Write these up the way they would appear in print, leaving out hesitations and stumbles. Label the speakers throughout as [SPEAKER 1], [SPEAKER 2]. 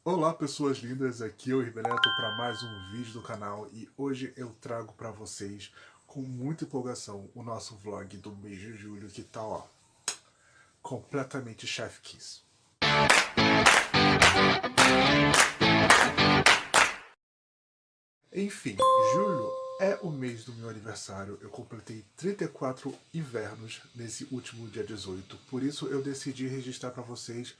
[SPEAKER 1] Olá pessoas lindas, aqui é o Ribeneto para mais um vídeo do canal e hoje eu trago para vocês com muita empolgação o nosso vlog do mês de julho que tá ó, completamente chef kiss. Enfim, julho é o mês do meu aniversário, eu completei 34 invernos nesse último dia 18, por isso eu decidi registrar para vocês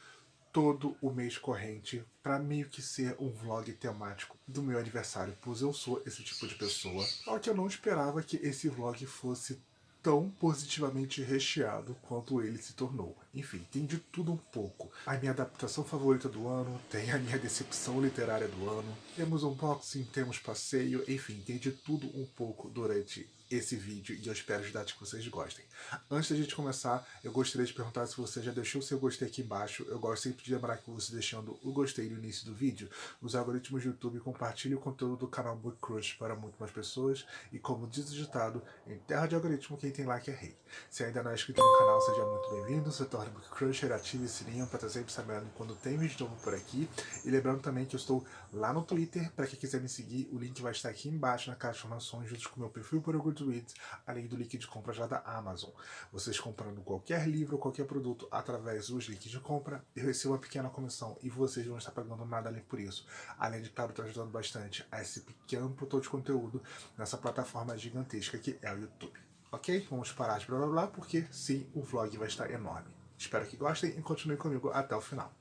[SPEAKER 1] todo o mês corrente para meio que ser um vlog temático do meu aniversário, pois eu sou esse tipo de pessoa. Só que eu não esperava que esse vlog fosse tão positivamente recheado quanto ele se tornou. Enfim, tem de tudo um pouco. A minha adaptação favorita do ano, tem a minha decepção literária do ano, temos unboxing, temos passeio, enfim, tem de tudo um pouco durante esse vídeo e eu espero de verdade que vocês gostem. Antes da gente começar, eu gostaria de perguntar se você já deixou o seu gostei aqui embaixo. Eu gosto sempre de lembrar que você deixando o gostei no início do vídeo, os algoritmos do YouTube compartilham o conteúdo do canal Book Crush para muito mais pessoas e, como diz o ditado, em terra de algoritmo quem tem like é rei. Se ainda não é inscrito no canal, seja muito bem-vindo, se torne Book Crusher, ative o sininho para estar sempre sabendo quando tem vídeo novo por aqui. E lembrando também que eu estou lá no Twitter, para quem quiser me seguir, o link vai estar aqui embaixo na caixa de informações, junto com o meu perfil para o Goodreads, além do link de compra já da Amazon. Vocês comprando qualquer livro ou qualquer produto através dos links de compra, eu recebo uma pequena comissão e vocês não estão pagando nada além por isso. Além de, claro, estar ajudando bastante a esse pequeno produtor de conteúdo nessa plataforma gigantesca que é o YouTube. Ok? Vamos parar de blá blá blá, porque sim, o vlog vai estar enorme. Espero que gostem e continuem comigo até o final.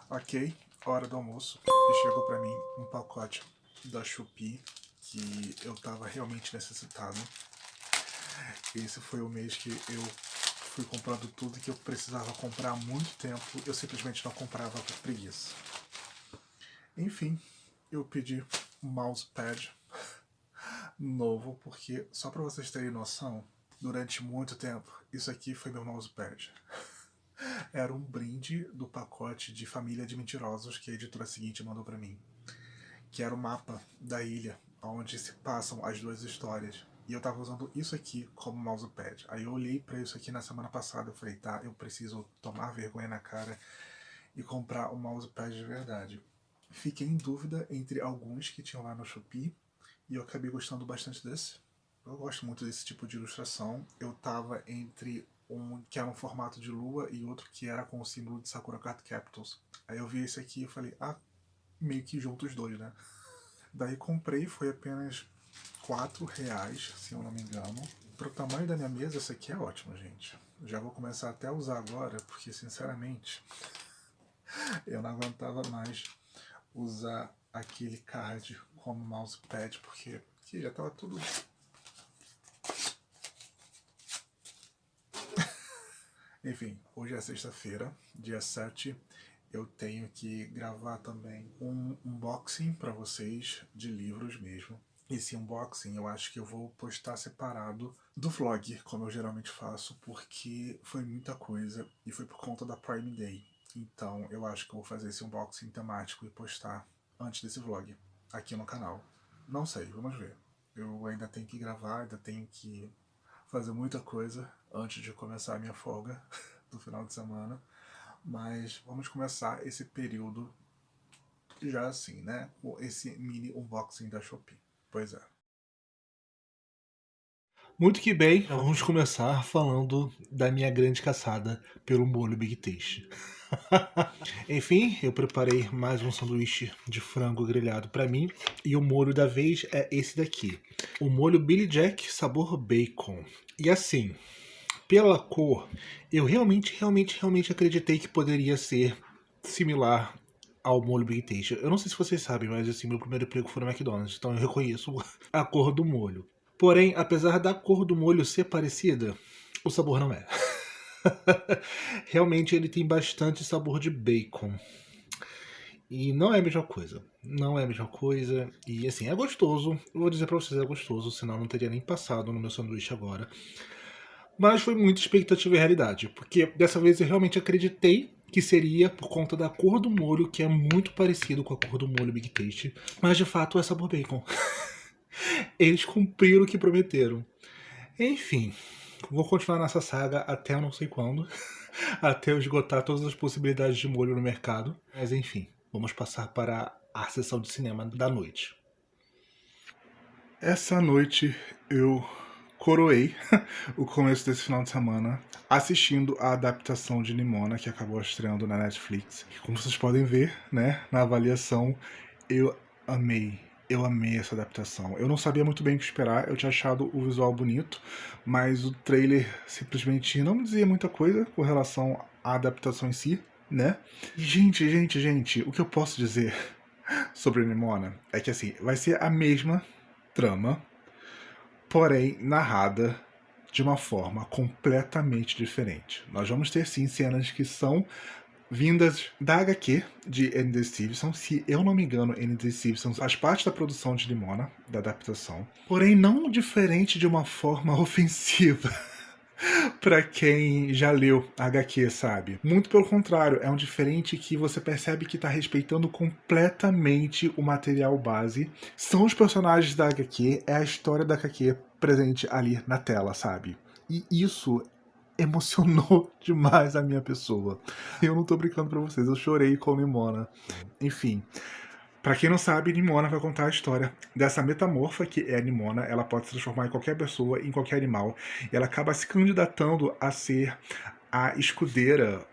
[SPEAKER 1] Ok, hora do almoço. E chegou pra mim um pacote da Shopee que eu tava realmente necessitado. Esse foi o mês que eu fui comprando tudo que eu precisava comprar há muito tempo. Eu simplesmente não comprava por preguiça. Enfim, eu pedi um mousepad novo, porque só para vocês terem noção, durante muito tempo, isso aqui foi meu mousepad. Era um brinde do pacote de Família de Mentirosos que a editora seguinte mandou para mim, que era o mapa da ilha onde se passam as duas histórias. E eu tava usando isso aqui como mousepad. Aí eu olhei para isso aqui na semana passada, eu falei, tá, eu preciso tomar vergonha na cara e comprar um mousepad de verdade. Fiquei em dúvida entre alguns que tinham lá no Shopee e eu acabei gostando bastante desse. Eu gosto muito desse tipo de ilustração. Eu tava entre um que era um formato de lua e outro que era com o símbolo de Sakura Card Capitals. Aí eu vi esse aqui e falei, ah, meio que junto os dois, né? Daí comprei, foi apenas R$ 4, se eu não me engano. Pro tamanho da minha mesa, essa aqui é ótima, gente. Já vou começar até a usar agora, porque sinceramente eu não aguentava mais usar aquele card como mousepad, porque aqui já tava tudo. Enfim, hoje é sexta-feira, dia 7. Eu tenho que gravar também um unboxing para vocês de livros mesmo. Esse unboxing eu acho que eu vou postar separado do vlog, como eu geralmente faço, porque foi muita coisa e foi por conta da Prime Day. Então eu acho que eu vou fazer esse unboxing temático e postar antes desse vlog aqui no canal. Não sei, vamos ver. Eu ainda tenho que gravar, ainda tenho que fazer muita coisa antes de começar a minha folga do final de semana. Mas vamos começar esse período já assim, né? Com esse mini unboxing da Shopee. Pois é. Muito que bem, vamos começar falando da minha grande caçada pelo molho Big Taste. Enfim, eu preparei mais um sanduíche de frango grelhado para mim e o molho da vez é esse daqui, o molho Billy Jack sabor bacon. E assim, pela cor, eu realmente acreditei que poderia ser similar ao molho Big Taste. Eu não sei se vocês sabem, mas assim, meu primeiro emprego foi no McDonald's, então eu reconheço a cor do molho. Porém, apesar da cor do molho ser parecida, o sabor não é. Realmente ele tem bastante sabor de bacon. E não é a mesma coisa. Não é a mesma coisa. E assim, é gostoso. Eu vou dizer pra vocês, é gostoso, senão não teria nem passado no meu sanduíche agora. Mas foi muita expectativa e realidade. Porque dessa vez eu realmente acreditei que seria por conta da cor do molho, que é muito parecido com a cor do molho Big Taste. Mas de fato é sabor bacon. Eles cumpriram o que prometeram. Enfim, vou continuar nessa saga até eu não sei quando.
[SPEAKER 2] até eu esgotar todas as possibilidades de molho no mercado. Mas enfim, vamos passar para a sessão de cinema da noite. Essa noite eu coroei o começo desse final de semana assistindo a adaptação de Nimona, que acabou estreando na Netflix. Como vocês podem ver, né, na avaliação, eu amei. Eu amei essa adaptação. Eu não sabia muito bem o que esperar, eu tinha achado o visual bonito, mas o trailer simplesmente não me dizia muita coisa com relação à adaptação em si, né? E, gente, o que eu posso dizer sobre Nimona é que, assim, vai ser a mesma trama, porém narrada de uma forma completamente diferente. Nós vamos ter sim cenas que são vindas da HQ de N.D. Stevenson. Se eu não me engano, N.D. Stevenson faz parte da produção de Nimona, da adaptação, porém não diferente de uma forma ofensiva pra quem já leu a HQ, sabe? Muito pelo contrário, é um diferente que você percebe que tá respeitando completamente o material base. São os personagens da HQ, é a história da HQ presente ali na tela, sabe? E isso emocionou demais a minha pessoa. Eu não tô brincando pra vocês, eu chorei com Nimona. Enfim, pra quem não sabe, Nimona vai contar a história dessa metamorfa que é a Nimona. Ela pode se transformar em qualquer pessoa, em qualquer animal. E ela acaba se candidatando a ser a escudeira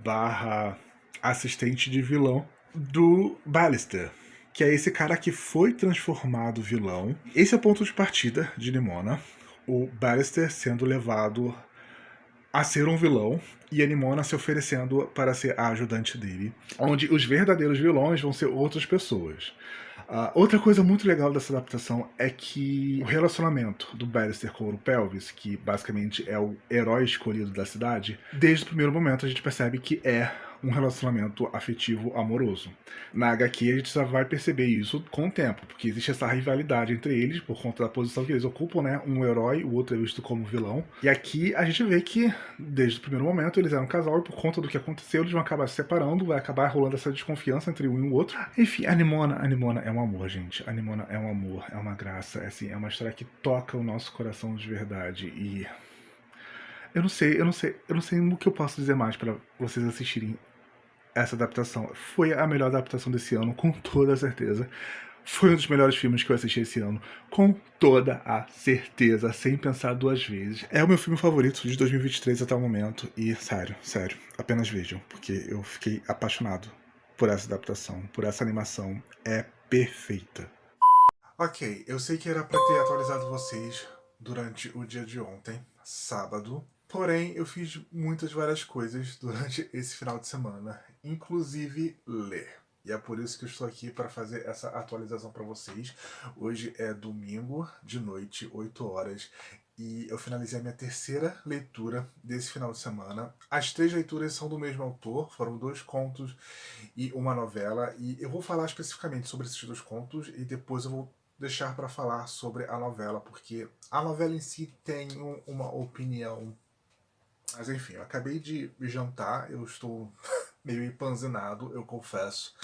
[SPEAKER 2] barra assistente de vilão do Ballister, que é esse cara que foi transformado vilão. Esse é o ponto de partida de Nimona. O Ballister sendo levado a ser um vilão e a Nimona se oferecendo para ser a ajudante dele, onde os verdadeiros vilões vão ser outras pessoas. Outra coisa muito legal dessa adaptação é que o relacionamento do Ballister com o Pelvis, que basicamente é o herói escolhido da cidade, desde o primeiro momento a gente percebe que é um relacionamento afetivo amoroso. Na HQ a gente só vai perceber isso com o tempo, porque existe essa rivalidade entre eles por conta da posição que eles ocupam, né? Um herói, o outro é visto como vilão. E aqui a gente vê que desde o primeiro momento eles eram um casal e por conta do que aconteceu eles vão acabar se separando, vai acabar rolando essa desconfiança entre um e o outro. Enfim, a Nimona é um amor, gente. A Nimona é um amor, é uma graça, assim, é uma história que toca o nosso coração de verdade e eu não sei o que eu posso dizer mais para vocês assistirem essa adaptação. Foi a melhor adaptação desse ano, com toda a certeza. Foi um dos melhores filmes que eu assisti esse ano, com toda a certeza, sem pensar duas vezes. É o meu filme favorito de 2023 até o momento e, sério, apenas vejam, porque eu fiquei apaixonado por essa adaptação, por essa animação. É perfeita.
[SPEAKER 1] Ok, eu sei que era para ter atualizado vocês durante o dia de ontem, sábado. Porém, eu fiz várias coisas durante esse final de semana, inclusive ler. E é por isso que eu estou aqui para fazer essa atualização para vocês. Hoje é domingo de noite, 8 horas, e eu finalizei a minha terceira leitura desse final de semana. As três leituras são do mesmo autor, foram 2 contos e uma novela, e eu vou falar especificamente sobre esses 2 contos e depois eu vou deixar para falar sobre a novela, porque a novela em si tem uma opinião. Mas enfim, eu acabei de jantar, eu estou meio empanzinado, eu confesso.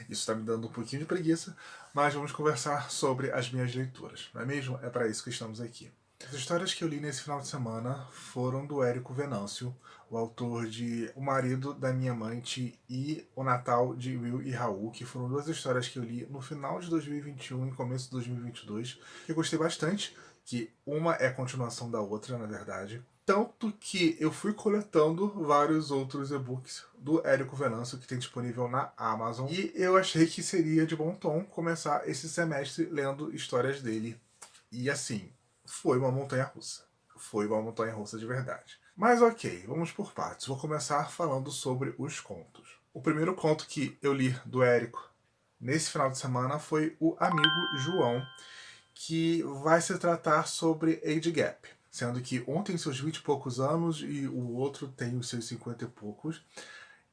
[SPEAKER 1] Isso está me dando um pouquinho de preguiça, mas vamos conversar sobre as minhas leituras, não é mesmo? É para isso que estamos aqui. As histórias que eu li nesse final de semana foram do Érico Venâncio, o autor de O Marido da Minha Amante e O Natal de Will e Raul, que foram 2 histórias que eu li no final de 2021 e começo de 2022, que eu gostei bastante, que uma é a continuação da outra, na verdade. Tanto que eu fui coletando vários outros e-books do Érico Venâncio que tem disponível na Amazon. E eu achei que seria de bom tom começar esse semestre lendo histórias dele. E assim, foi uma montanha russa. Foi uma montanha russa de verdade. Mas ok, vamos por partes. Vou começar falando sobre os contos. O primeiro conto que eu li do Érico nesse final de semana foi O Amigo João, que vai se tratar sobre age gap. Sendo que um tem seus 20 e poucos anos e o outro tem os seus 50 e poucos.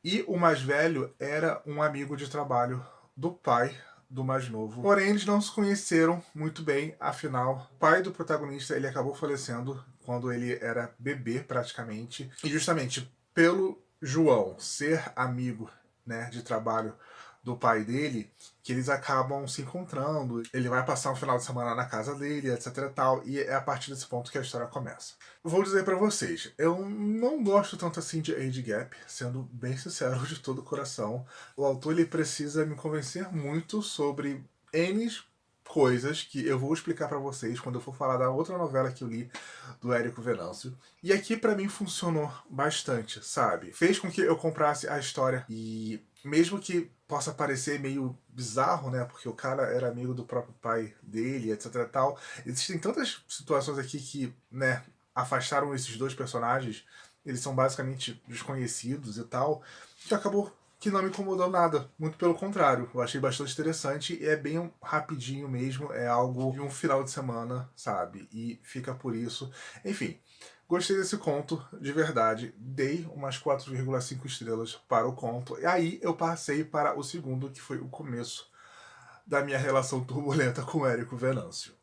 [SPEAKER 1] E o mais velho era um amigo de trabalho do pai do mais novo. Porém, eles não se conheceram muito bem, afinal, o pai do protagonista ele acabou falecendo quando ele era bebê, praticamente. E justamente pelo João ser amigo, né, de trabalho do pai dele, que eles acabam se encontrando. Ele vai passar um final de semana na casa dele, etc e tal, e é a partir desse ponto que a história começa. Vou dizer pra vocês, eu não gosto tanto assim de Age Gap, sendo bem sincero de todo o coração. O autor ele precisa me convencer muito sobre N coisas que eu vou explicar pra vocês quando eu for falar da outra novela que eu li do Érico Venâncio. E aqui pra mim funcionou bastante, sabe? Fez com que eu comprasse a história e mesmo que possa parecer meio bizarro, né, porque o cara era amigo do próprio pai dele, etc e tal, existem tantas situações aqui que, né, afastaram esses dois personagens, eles são basicamente desconhecidos e tal, que acabou que não me incomodou nada, muito pelo contrário, eu achei bastante interessante e é bem rapidinho mesmo, é algo de um final de semana, sabe, e fica por isso. Enfim, gostei desse conto, de verdade, dei umas 4,5 estrelas para o conto, e aí eu passei para o segundo, que foi o começo da minha relação turbulenta com o Érico Venâncio.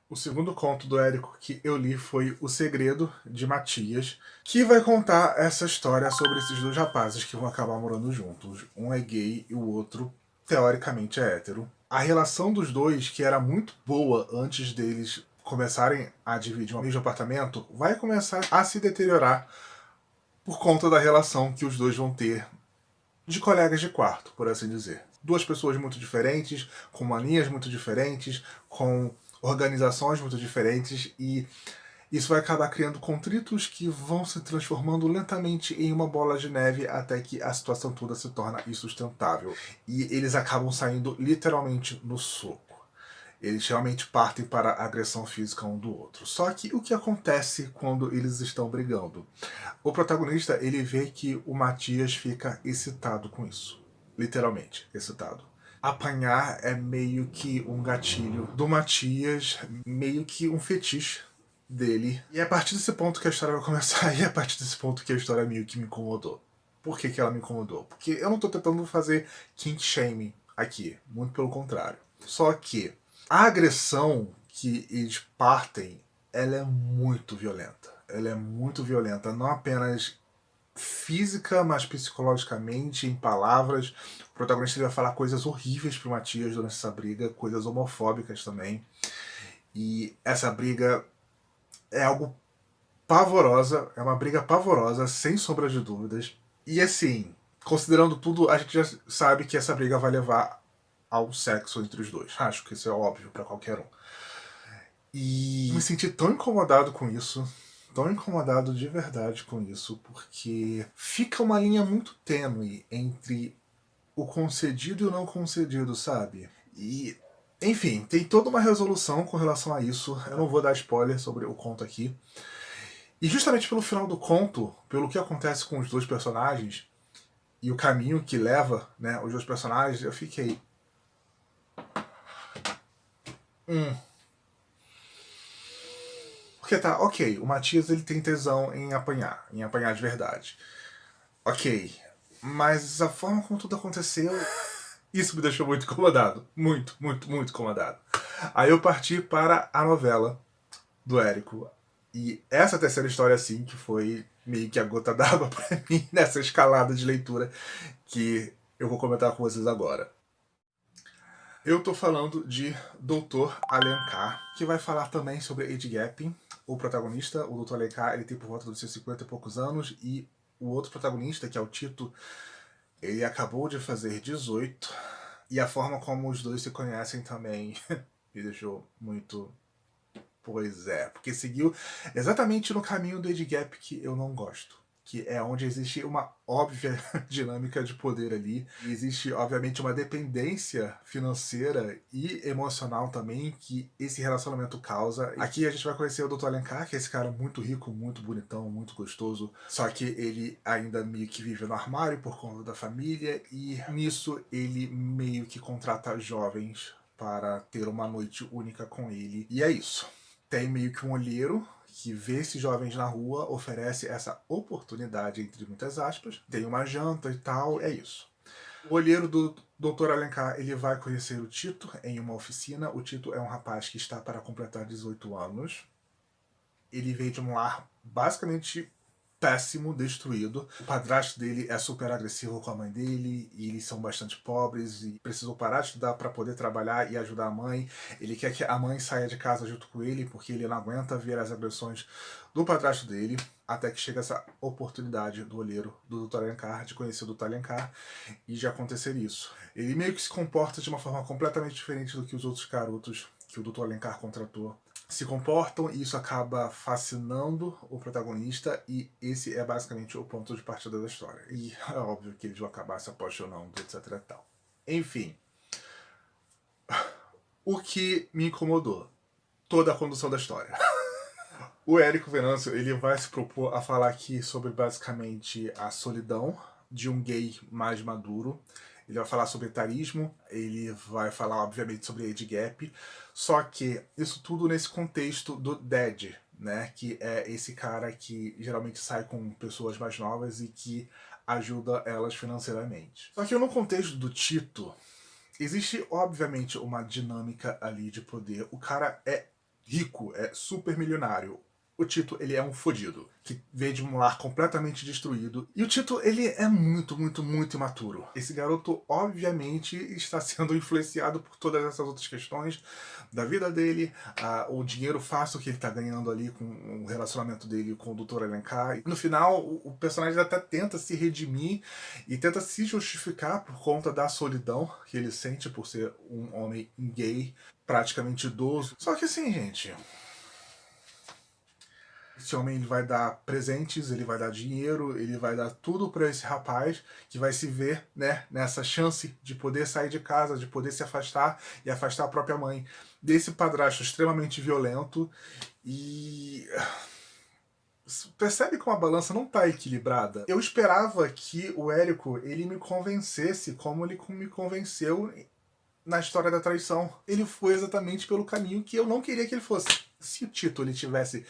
[SPEAKER 1] O segundo conto do Érico que eu li foi O Segredo de Matias, que vai contar essa história sobre esses dois rapazes que vão acabar morando juntos. Um é gay e o outro, teoricamente, é hétero. A relação dos dois, que era muito boa antes deles começarem a dividir um mesmo apartamento, vai começar a se deteriorar por conta da relação que os dois vão ter de colegas de quarto, por assim dizer. Duas pessoas muito diferentes, com manias muito diferentes, com organizações muito diferentes, e isso vai acabar criando contritos que vão se transformando lentamente em uma bola de neve até que a situação toda se torna insustentável. E eles acabam saindo literalmente no soco. Eles realmente partem para a agressão física um do outro. Só que o que acontece quando eles estão brigando? O protagonista, ele vê que o Matias fica excitado com isso. Literalmente, excitado. Apanhar é meio que um gatilho do Matias, meio que um fetiche dele. E é a partir desse ponto que a história vai começar, e é a partir desse ponto que a história meio que me incomodou. Por que ela me incomodou? Porque eu não tô tentando fazer kink shaming aqui, muito pelo contrário. Só que a agressão que eles partem, ela é muito violenta. Ela é muito violenta, não apenas física, mas psicologicamente, em palavras. O protagonista vai falar coisas horríveis pro Matias durante essa briga, coisas homofóbicas também. E essa briga é algo pavorosa, é uma briga pavorosa, sem sombra de dúvidas. E assim, considerando tudo, a gente já sabe que essa briga vai levar ao sexo entre os dois. Acho que isso é óbvio pra qualquer um. E me senti tão incomodado com isso, tão incomodado de verdade com isso, porque fica uma linha muito tênue entre o concedido e o não concedido, sabe? E, enfim, tem toda uma resolução com relação a isso. Eu não vou dar spoiler sobre o conto aqui. E justamente pelo final do conto, pelo que acontece com os dois personagens e o caminho que leva, né, os dois personagens, eu fiquei... Porque tá, ok, o Matias ele tem tesão em apanhar de verdade. Ok, mas a forma como tudo aconteceu, isso me deixou muito incomodado. Muito, muito, muito incomodado. Aí eu parti para a novela do Érico. E essa terceira história, assim, que foi meio que a gota d'água pra mim nessa escalada de leitura que eu vou comentar com vocês agora. Eu tô falando de Dr. Alencar, que vai falar também sobre age gap. O protagonista, o Dr. Alencar, ele tem por volta dos seus 50 e poucos anos, e o outro protagonista, que é o Tito, ele acabou de fazer 18, e a forma como os dois se conhecem também me deixou muito... Pois é, porque seguiu exatamente no caminho do age gap que eu não gosto. Que é onde existe uma óbvia dinâmica de poder ali. E existe, obviamente, uma dependência financeira e emocional também que esse relacionamento causa. Aqui a gente vai conhecer o Dr. Alencar, que é esse cara muito rico, muito bonitão, muito gostoso. Só que ele ainda meio que vive no armário por conta da família. E nisso ele meio que contrata jovens para ter uma noite única com ele. E é isso. Tem meio que um olheiro que vê esses jovens na rua, oferece essa oportunidade, entre muitas aspas, tem uma janta e tal, é isso. O olheiro do Dr. Alencar, ele vai conhecer o Tito em uma oficina. O Tito é um rapaz que está para completar 18 anos. Ele veio de um lar basicamente péssimo, destruído. O padrasto dele é super agressivo com a mãe dele, e eles são bastante pobres e precisou parar de estudar para poder trabalhar e ajudar a mãe. Ele quer que a mãe saia de casa junto com ele, porque ele não aguenta ver as agressões do padrasto dele, até que chega essa oportunidade do olheiro do Dr. Alencar, de conhecer o Dr. Alencar, e de acontecer isso. Ele meio que se comporta de uma forma completamente diferente do que os outros garotos que o Dr. Alencar contratou se comportam, e isso acaba fascinando o protagonista, e esse é basicamente o ponto de partida da história. E é óbvio que eles vão acabar se apaixonando, etc e tal. Enfim, o que me incomodou? Toda a condução da história. O Érico Venâncio, ele vai se propor a falar aqui sobre basicamente a solidão de um gay mais maduro. Ele vai falar sobre etarismo, ele vai falar, obviamente, sobre age gap, só que isso tudo nesse contexto do dad, né? Que é esse cara que geralmente sai com pessoas mais novas e que ajuda elas financeiramente. Só que no contexto do Tito, existe, obviamente, uma dinâmica ali de poder. O cara é rico, é super milionário. O Tito, ele é um fodido, que veio de um lar completamente destruído. E o Tito, ele é muito, muito, muito imaturo. Esse garoto, obviamente, está sendo influenciado por todas essas outras questões da vida dele, o dinheiro fácil que ele está ganhando ali com o relacionamento dele com o Dr. Alencar. E no final, o personagem até tenta se redimir e tenta se justificar por conta da solidão que ele sente por ser um homem gay, praticamente idoso. Só que assim, gente, esse homem, ele vai dar presentes, ele vai dar dinheiro, ele vai dar tudo para esse rapaz que vai se ver, né, nessa chance de poder sair de casa, de poder se afastar e afastar a própria mãe desse padrasto extremamente violento. E percebe como a balança não está equilibrada? Eu esperava que o Érico, ele me convencesse como ele me convenceu na história da traição. Ele foi exatamente pelo caminho que eu não queria que ele fosse. Se o Tito, ele tivesse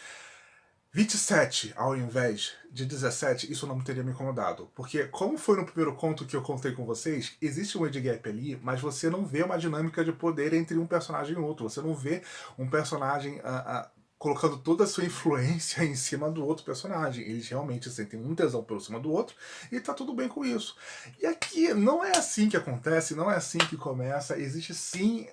[SPEAKER 1] 27 ao invés de 17, isso não teria me incomodado. Porque, como foi no primeiro conto que eu contei com vocês, existe um age gap ali, mas você não vê uma dinâmica de poder entre um personagem e outro. Você não vê um personagem colocando toda a sua influência em cima do outro personagem. Eles realmente sentem um tesão pelo cima do outro e tá tudo bem com isso. E aqui não é assim que acontece, não é assim que começa. Existe sim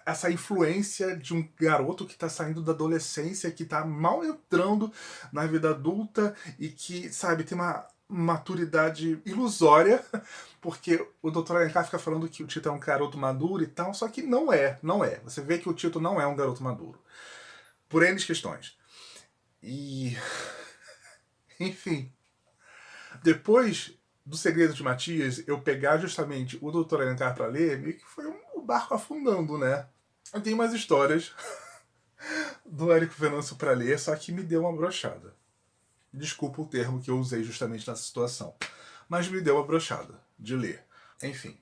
[SPEAKER 1] essa influência de um garoto que tá saindo da adolescência, que tá mal entrando na vida adulta e que, sabe, tem uma maturidade ilusória, porque o Dr. Alencar fica falando que o Tito é um garoto maduro e tal, só que não é. Você vê que o Tito não é um garoto maduro. Por N questões. E... enfim. Depois do Segredo de Matias, eu pegar justamente o Dr. Alencar pra ler, meio que foi o barco afundando, né? Eu tenho umas histórias do Érico Venâncio pra ler, só que me deu uma brochada. Desculpa o termo que eu usei justamente nessa situação. Mas me deu uma brochada de ler. Enfim.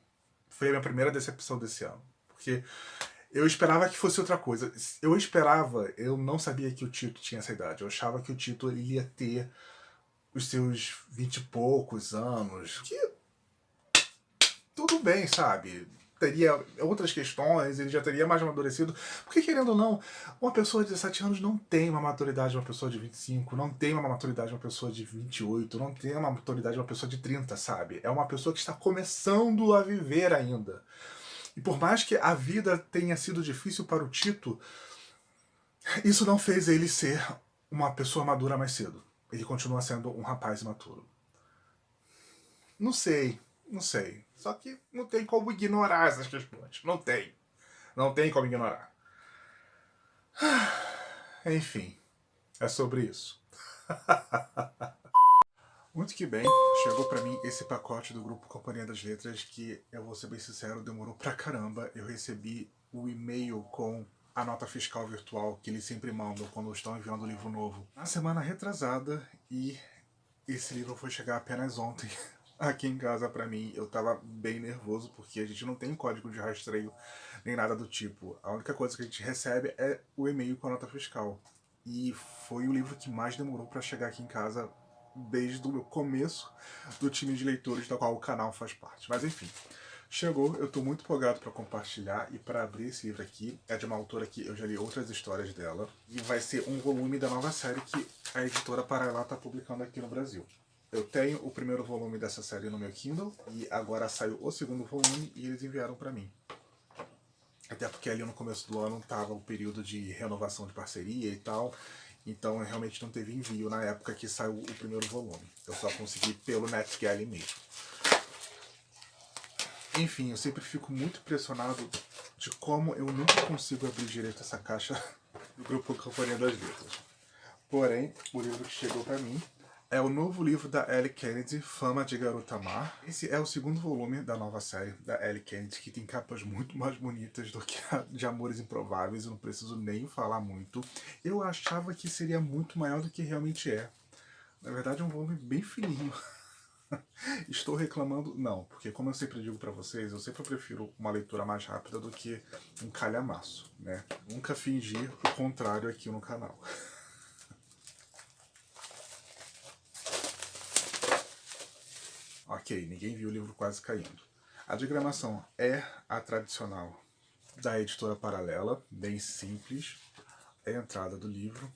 [SPEAKER 1] Foi a minha primeira decepção desse ano. Porque eu esperava que fosse outra coisa. Eu não sabia que o Tito tinha essa idade. Eu achava que o Tito, ele ia ter os seus 20 e poucos anos. Que tudo bem, sabe? Teria outras questões, ele já teria mais amadurecido. Porque, querendo ou não, uma pessoa de 17 anos não tem uma maturidade de uma pessoa de 25, não tem uma maturidade de uma pessoa de 28, não tem uma maturidade de uma pessoa de 30, sabe? É uma pessoa que está começando a viver ainda. E por mais que a vida tenha sido difícil para o Tito, isso não fez ele ser uma pessoa madura mais cedo. Ele continua sendo um rapaz imaturo. Não sei. Só que não tem como ignorar essas questões. Não tem como ignorar. Enfim, é sobre isso. Muito que bem, chegou pra mim esse pacote do grupo Companhia das Letras que, eu vou ser bem sincero, demorou pra caramba. Eu recebi o e-mail com a nota fiscal virtual que eles sempre mandam quando estão enviando o livro novo na semana retrasada, e esse livro foi chegar apenas ontem aqui em casa pra mim. Eu tava bem nervoso porque a gente não tem código de rastreio nem nada do tipo. A única coisa que a gente recebe é o e-mail com a nota fiscal. E foi o livro que mais demorou pra chegar aqui em casa desde o começo do time de leitores da qual o canal faz parte. Mas enfim, Chegou, eu tô muito empolgado para compartilhar e para abrir esse livro aqui. É de uma autora que eu já li outras histórias dela. E vai ser um volume da nova série que a editora Paralela tá publicando aqui no Brasil. Eu tenho o primeiro volume dessa série no meu Kindle e agora saiu o segundo volume e eles enviaram para mim. Até porque ali no começo do ano tava o período de renovação de parceria e tal. Então realmente não teve envio na época que saiu o primeiro volume. Eu só consegui pelo NetGalley mesmo. Enfim, eu sempre fico muito impressionado de como eu nunca consigo abrir direito essa caixa do grupo Companhia das Letras. Porém, o livro que chegou para mim é o novo livro da Ellie Kennedy, Fama de Garota Má. Esse é o segundo volume da nova série da Ellie Kennedy, que tem capas muito mais bonitas do que a de Amores Improváveis, eu não preciso nem falar muito. Eu achava que seria muito maior do que realmente é. Na verdade é um volume bem fininho. Estou reclamando? Não, porque como eu sempre digo pra vocês, eu sempre prefiro uma leitura mais rápida do que um calhamaço, né? Nunca fingi o contrário aqui no canal. Ok, ninguém viu o livro quase caindo. A diagramação é a tradicional da editora Paralela, bem simples. É a entrada do livro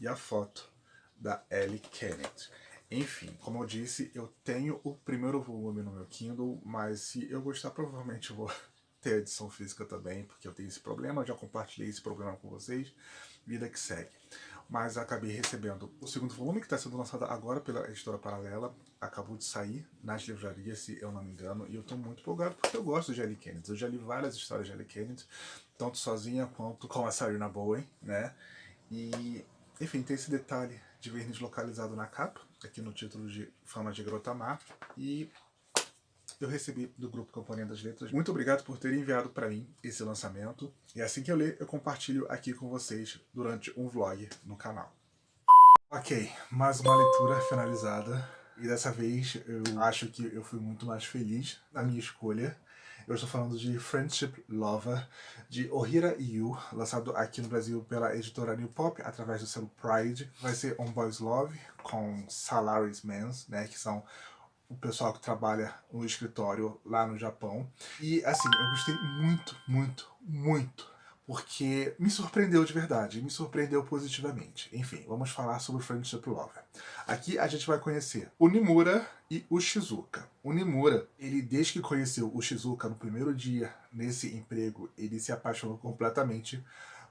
[SPEAKER 1] e a foto da Ellie Kennedy. Enfim, como eu disse, eu tenho o primeiro volume no meu Kindle, mas se eu gostar, provavelmente eu vou ter a edição física também, porque eu tenho esse problema, já compartilhei esse problema com vocês, vida que segue. Mas acabei recebendo o segundo volume, que está sendo lançado agora pela editora Paralela, acabou de sair nas livrarias, se eu não me engano, e eu estou muito empolgado porque eu gosto de Ellie Kennedy. Eu já li várias histórias de Ellie Kennedy, tanto sozinha quanto com a Sarina Bowen, né? E, enfim, tem esse detalhe de verniz localizado na capa, aqui no título de Fama de Garota Má, e eu recebi do grupo Companhia das Letras. Muito obrigado por ter enviado para mim esse lançamento, e assim que eu ler, eu compartilho aqui com vocês durante um vlog no canal. Ok, mais uma leitura finalizada, e dessa vez eu acho que eu fui muito mais feliz na minha escolha. Eu estou falando de Friendship Lover, de Ohira Yu, lançado aqui no Brasil pela editora New Pop, através do selo Pride. Vai ser On Boys Love, com Salarymen, né, que são o pessoal que trabalha no escritório lá no Japão. E assim, eu gostei muito, muito, muito, porque me surpreendeu de verdade, me surpreendeu positivamente. Enfim, vamos falar sobre Friendship Lover. Aqui a gente vai conhecer o Nimura e o Shizuka. O Nimura, ele desde que conheceu o Shizuka no primeiro dia nesse emprego, ele se apaixonou completamente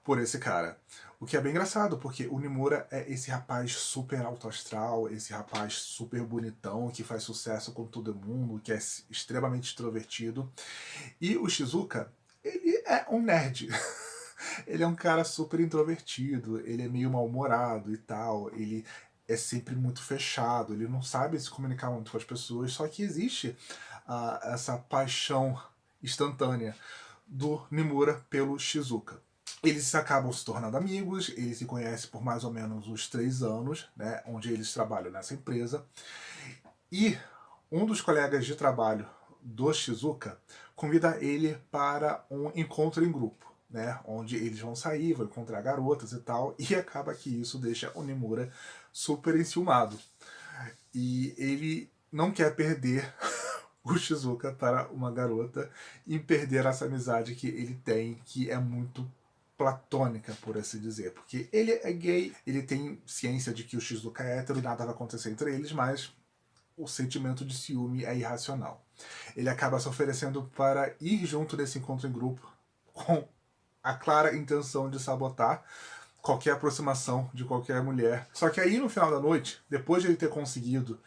[SPEAKER 1] por esse cara. O que é bem engraçado, porque o Nimura é esse rapaz super alto astral, esse rapaz super bonitão, que faz sucesso com todo mundo, que é extremamente extrovertido. E o Shizuka, ele é um nerd. Ele é um cara super introvertido, ele é meio mal-humorado e tal, ele é sempre muito fechado, ele não sabe se comunicar muito com as pessoas, só que existe essa paixão instantânea do Nimura pelo Shizuka. Eles acabam se tornando amigos, eles se conhecem por mais ou menos uns 3 anos, né, onde eles trabalham nessa empresa, e um dos colegas de trabalho do Shizuka convida ele para um encontro em grupo, né, onde eles vão sair, vão encontrar garotas e tal, e acaba que isso deixa o Nimura super enciumado. E ele não quer perder o Shizuka para uma garota e perder essa amizade que ele tem, que é muito platônica, por assim dizer, porque ele é gay, ele tem ciência de que o Shizuka é hétero, nada vai acontecer entre eles, mas o sentimento de ciúme é irracional. Ele acaba se oferecendo para ir junto nesse encontro em grupo com a clara intenção de sabotar qualquer aproximação de qualquer mulher. Só que aí no final da noite, depois de ele ter conseguido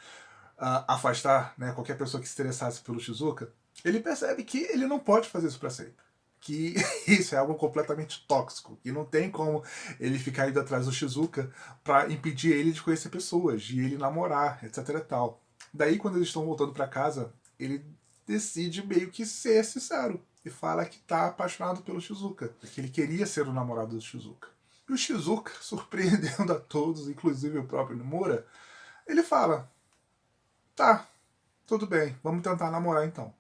[SPEAKER 1] afastar, né, qualquer pessoa que se interessasse pelo Shizuka, ele percebe que ele não pode fazer isso para sempre. Que isso é algo completamente tóxico, e não tem como ele ficar indo atrás do Shizuka para impedir ele de conhecer pessoas, de ele namorar, etc e tal. Daí, quando eles estão voltando para casa, ele decide meio que ser sincero e fala que tá apaixonado pelo Shizuka, que ele queria ser o namorado do Shizuka. E o Shizuka, surpreendendo a todos, inclusive o próprio Nomura, ele fala: tá, tudo bem, vamos tentar namorar então.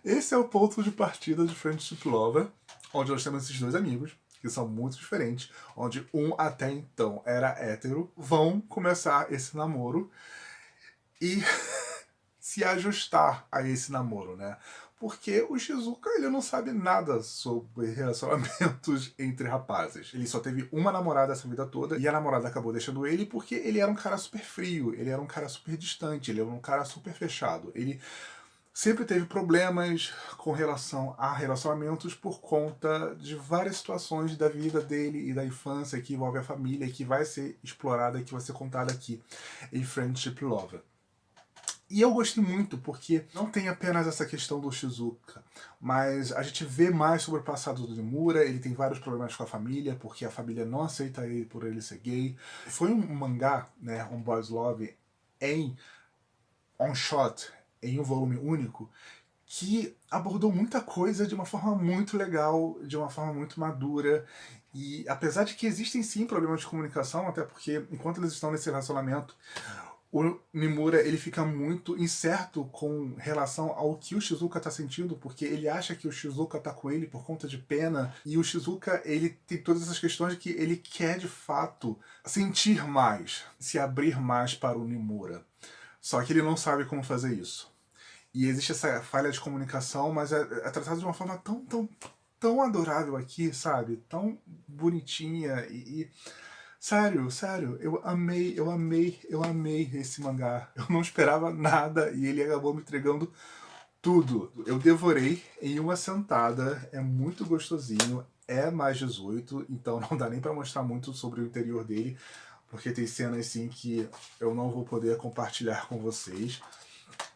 [SPEAKER 1] Esse é o ponto de partida de Friendship Lover, onde nós temos esses dois amigos, que são muito diferentes, onde um até então era hétero, vão começar esse namoro e se ajustar a esse namoro, né? Porque o Shizuka, ele não sabe nada sobre relacionamentos entre rapazes. Ele só teve uma namorada essa vida toda e a namorada acabou deixando ele porque ele era um cara super frio, ele era um cara super distante, ele era um cara super fechado. Ele sempre teve problemas com relação a relacionamentos por conta de várias situações da vida dele e da infância que envolve a família, que vai ser explorada, que vai ser contada aqui em Friendship Lover. E eu gostei muito, porque não tem apenas essa questão do Shizuka, mas a gente vê mais sobre o passado do Nimura, ele tem vários problemas com a família, porque a família não aceita ele por ele ser gay. Foi um mangá, né, um boys love, em on shot, em um volume único, que abordou muita coisa de uma forma muito legal, de uma forma muito madura. E apesar de que existem sim problemas de comunicação, até porque enquanto eles estão nesse relacionamento, o Nimura ele fica muito incerto com relação ao que o Shizuka tá sentindo, porque ele acha que o Shizuka tá com ele por conta de pena, e o Shizuka ele tem todas essas questões de que ele quer de fato sentir mais, se abrir mais para o Nimura. Só que ele não sabe como fazer isso. E existe essa falha de comunicação, mas é tratado de uma forma tão adorável aqui, sabe? Tão bonitinha e sério, eu amei esse mangá. Eu não esperava nada e ele acabou me entregando tudo. Eu devorei em uma sentada, é muito gostosinho, é mais 18, então não dá nem pra mostrar muito sobre o interior dele, porque tem cenas assim que eu não vou poder compartilhar com vocês.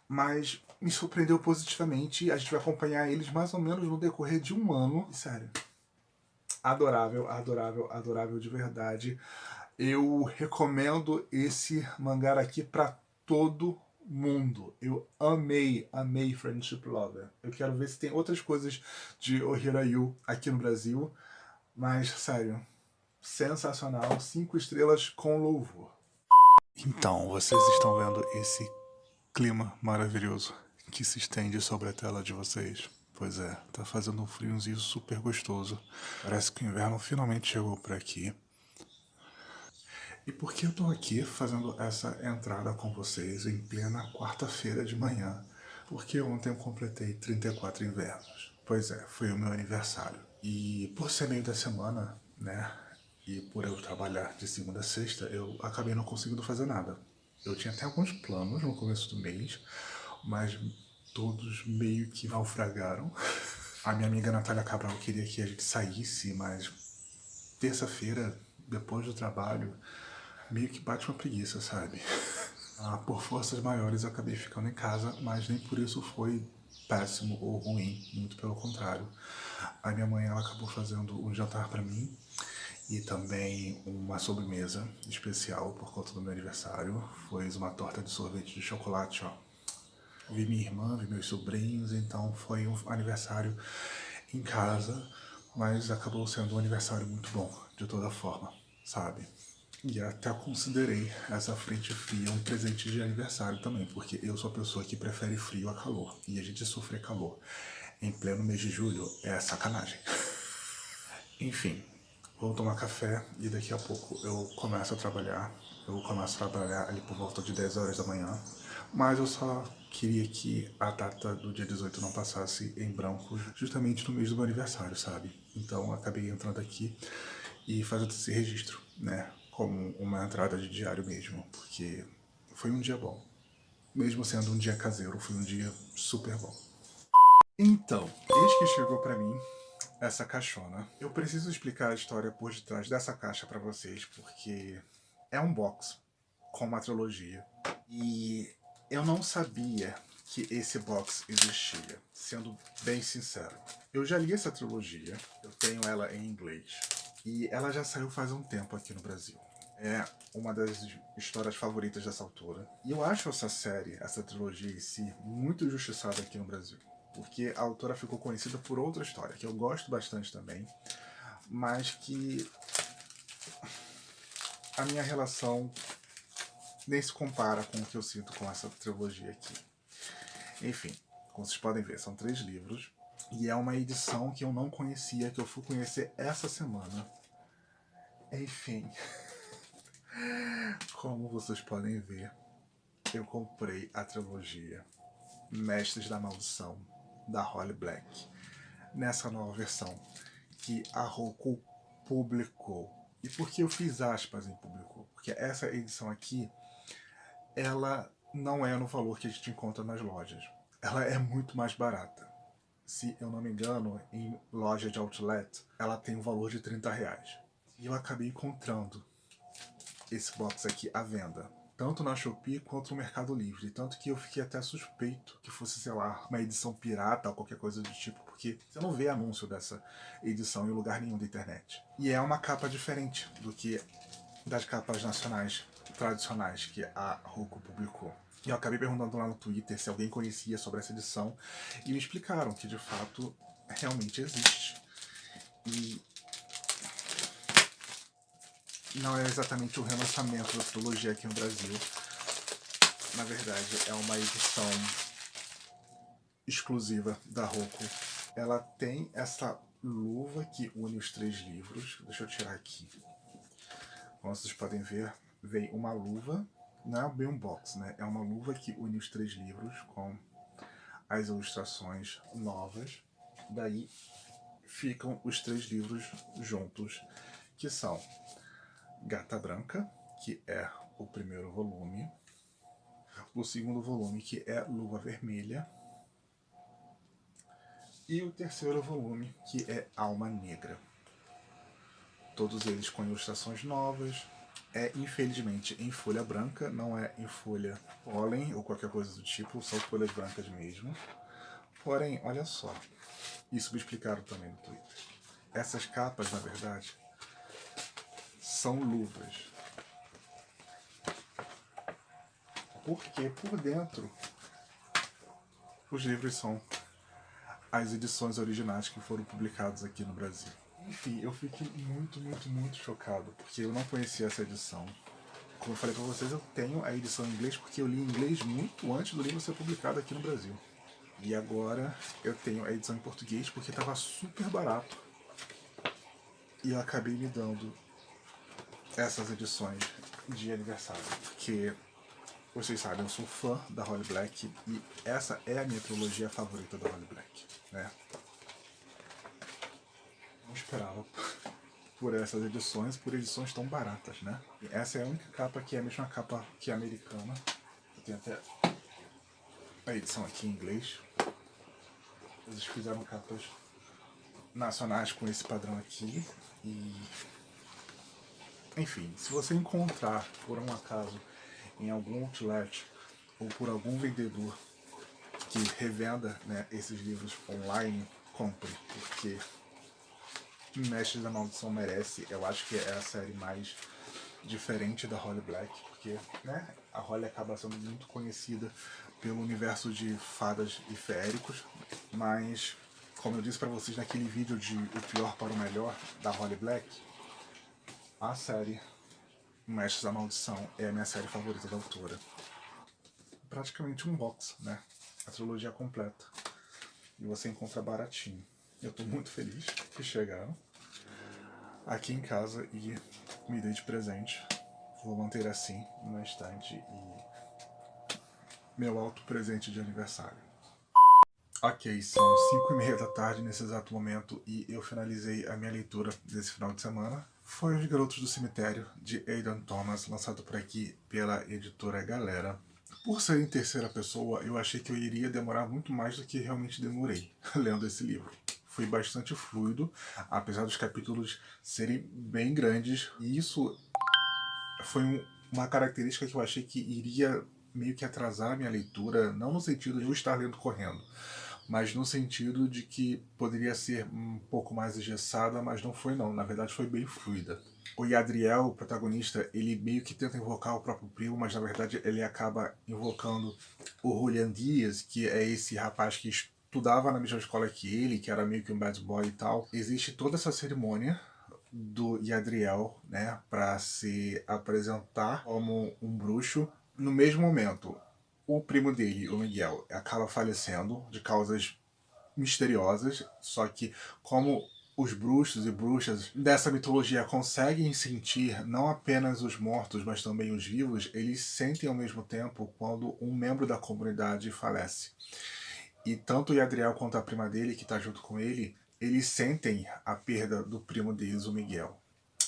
[SPEAKER 1] Mas me surpreendeu positivamente, a gente vai acompanhar eles mais ou menos no decorrer de um ano. E, sério, adorável, adorável, adorável de verdade. Eu recomendo esse mangá aqui pra todo mundo. Eu amei Friendship Lover. Eu quero ver se tem outras coisas de Ohirayu aqui no Brasil. Mas, sério, sensacional. 5 estrelas com louvor. Então, vocês estão vendo esse clima maravilhoso que se estende sobre a tela de vocês. Pois é, tá fazendo um friozinho super gostoso. Parece que o inverno finalmente chegou por aqui. E por que eu tô aqui fazendo essa entrada com vocês em plena quarta-feira de manhã? Porque ontem eu completei 34 invernos. Pois é, foi o meu aniversário. E por ser meio da semana, né, e por eu trabalhar de segunda a sexta, eu acabei não conseguindo fazer nada. Eu tinha até alguns planos no começo do mês, mas todos meio que naufragaram. A minha amiga Natália Cabral queria que a gente saísse, mas terça-feira, depois do trabalho, meio que bate uma preguiça, sabe? Por forças maiores eu acabei ficando em casa, mas nem por isso foi péssimo ou ruim, muito pelo contrário. A minha mãe ela acabou fazendo um jantar pra mim e também uma sobremesa especial por conta do meu aniversário. Foi uma torta de sorvete de chocolate, ó. Vi minha irmã, vi meus sobrinhos, então foi um aniversário em casa, mas acabou sendo um aniversário muito bom, de toda forma, sabe? E até considerei essa frente fria um presente de aniversário também, porque eu sou a pessoa que prefere frio a calor, e a gente sofrer calor em pleno mês de julho é sacanagem. Enfim, vou tomar café e daqui a pouco eu começo a trabalhar. Eu começo a trabalhar ali por volta de 10 horas da manhã, mas eu só queria que a data do dia 18 não passasse em branco, justamente no mês do meu aniversário, sabe? Então eu acabei entrando aqui e fazendo esse registro, né? Como uma entrada de diário mesmo, porque foi um dia bom. Mesmo sendo um dia caseiro, foi um dia super bom. Então, eis que chegou pra mim essa caixona. Eu preciso explicar a história por detrás dessa caixa pra vocês, porque é um box com uma trilogia. E eu não sabia que esse box existia, sendo bem sincero. Eu já li essa trilogia, eu tenho ela em inglês, e ela já saiu faz um tempo aqui no Brasil. É uma das histórias favoritas dessa autora. E eu acho essa série, essa trilogia em si, muito injustiçada aqui no Brasil. Porque a autora ficou conhecida por outra história, que eu gosto bastante também, mas que a minha relação nem se compara com o que eu sinto com essa trilogia aqui. Enfim, como vocês podem ver, são 3 livros, e é uma edição que eu não conhecia, que eu fui conhecer essa semana. Enfim, como vocês podem ver, eu comprei a trilogia Mestres da Maldição, da Holly Black, nessa nova versão que a Roku publicou. E por que eu fiz aspas em publicou? Porque essa edição aqui, ela não é no valor que a gente encontra nas lojas. Ela é muito mais barata. Se eu não me engano, em loja de outlet, ela tem um valor de R$30. E eu acabei encontrando esse box aqui à venda, tanto na Shopee quanto no Mercado Livre. Tanto que eu fiquei até suspeito que fosse, sei lá, uma edição pirata ou qualquer coisa do tipo, porque você não vê anúncio dessa edição em lugar nenhum da internet. E é uma capa diferente do que das capas nacionais tradicionais que a Roku publicou. E eu acabei perguntando lá no Twitter se alguém conhecia sobre essa edição, e me explicaram que de fato realmente existe. E não é exatamente o relançamento da trilogia aqui no Brasil. Na verdade, é uma edição exclusiva da Roku. Ela tem essa luva que une os 3 livros. Deixa eu tirar aqui. Como vocês podem ver, vem uma luva, não é bem um box, né? É uma luva que une os 3 livros com as ilustrações novas. Daí ficam os 3 livros juntos, que são Gata Branca, que é o primeiro volume, o segundo volume, que é Luva Vermelha, e o terceiro volume, que é Alma Negra. Todos eles com ilustrações novas. É, infelizmente, em folha branca, não é em folha pólen ou qualquer coisa do tipo, são folhas brancas mesmo. Porém, olha só, isso me explicaram também no Twitter. Essas capas, na verdade, são luvas. Porque por dentro, os livros são as edições originais que foram publicadas aqui no Brasil. Enfim, eu fiquei muito chocado, porque eu não conhecia essa edição. Como eu falei pra vocês, eu tenho a edição em inglês porque eu li em inglês muito antes do livro ser publicado aqui no Brasil. E agora eu tenho a edição em português porque estava super barato. E eu acabei me dando essas edições de aniversário, porque vocês sabem, eu sou fã da Holly Black e essa é a minha trilogia favorita da Holly Black, né? Não esperava por essas edições, por edições tão baratas, né? E essa é a única capa que é a mesma capa que a americana. Eu tenho até a edição aqui em inglês. Eles fizeram capas nacionais com esse padrão aqui. E enfim, se você encontrar por um acaso em algum outlet ou por algum vendedor que revenda, né, esses livros online, compre, porque Mestres da Maldição merece. Eu acho que é a série mais diferente da Holly Black, porque, né, a Holly acaba sendo muito conhecida pelo universo de fadas e feéricos, mas como eu disse pra vocês naquele vídeo de O Pior para o Melhor da Holly Black, a série Mestres da Maldição é a minha série favorita da autora. Praticamente um box, né? A trilogia completa. E você encontra baratinho. Eu tô muito feliz que chegaram aqui em casa e me dei de presente. Vou manter assim no meu estante e meu auto presente de aniversário. Ok, são 5h30 da tarde nesse exato momento e eu finalizei a minha leitura desse final de semana. Foi Os Garotos do Cemitério, de Aidan Thomas, lançado por aqui pela editora Galera. Por ser em terceira pessoa, eu achei que eu iria demorar muito mais do que realmente demorei lendo esse livro. Foi bastante fluido, apesar dos capítulos serem bem grandes, e isso foi uma característica que eu achei que iria meio que atrasar a minha leitura, não no sentido de eu estar lendo correndo, mas no sentido de que poderia ser um pouco mais engessada, mas não foi não, na verdade foi bem fluida. O Yadriel, o protagonista, ele meio que tenta invocar o próprio primo, mas na verdade ele acaba invocando o Julian Dias, que é esse rapaz que estudava na mesma escola que ele, que era meio que um bad boy e tal. Existe toda essa cerimônia do Yadriel, né, para se apresentar como um bruxo. No mesmo momento, o primo dele, o Miguel, acaba falecendo de causas misteriosas, só que como os bruxos e bruxas dessa mitologia conseguem sentir não apenas os mortos, mas também os vivos, eles sentem ao mesmo tempo quando um membro da comunidade falece. E tanto o Yadriel quanto a prima dele, que está junto com ele, eles sentem a perda do primo deles, o Miguel.